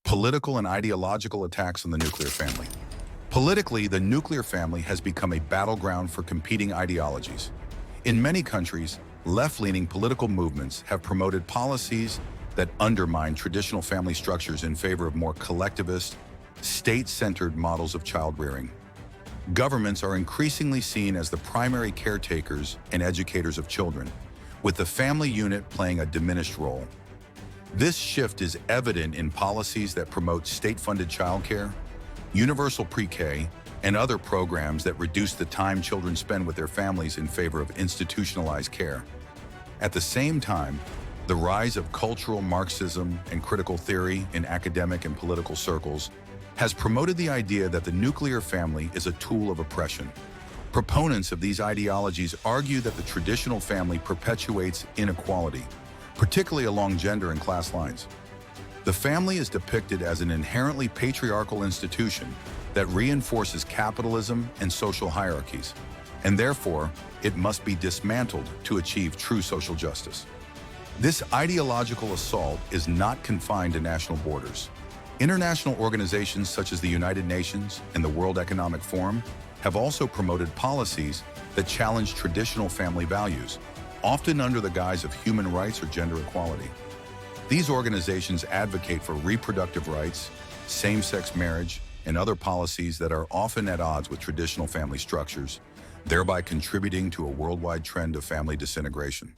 Political and ideological attacks on the nuclear family. Politically, the nuclear family has become a battleground for competing ideologies. In many countries, left-leaning political movements have promoted policies that undermine traditional family structures in favor of more collectivist, state-centered models of child-rearing. Governments are increasingly seen as the primary caretakers and educators of children, with the family unit playing a diminished role. This shift is evident in policies that promote state-funded childcare, universal pre-K, and other programs that reduce the time children spend with their families in favor of institutionalized care. At the same time, the rise of cultural Marxism and critical theory in academic and political circles has promoted the idea that the nuclear family is a tool of oppression. Proponents of these ideologies argue that the traditional family perpetuates inequality, particularly along gender and class lines. The family is depicted as an inherently patriarchal institution that reinforces capitalism and social hierarchies, and therefore, it must be dismantled to achieve true social justice. This ideological assault is not confined to national borders. International organizations such as the United Nations and the World Economic Forum have also promoted policies that challenge traditional family values, often under the guise of human rights or gender equality. These organizations advocate for reproductive rights, same-sex marriage, and other policies that are often at odds with traditional family structures, thereby contributing to a worldwide trend of family disintegration.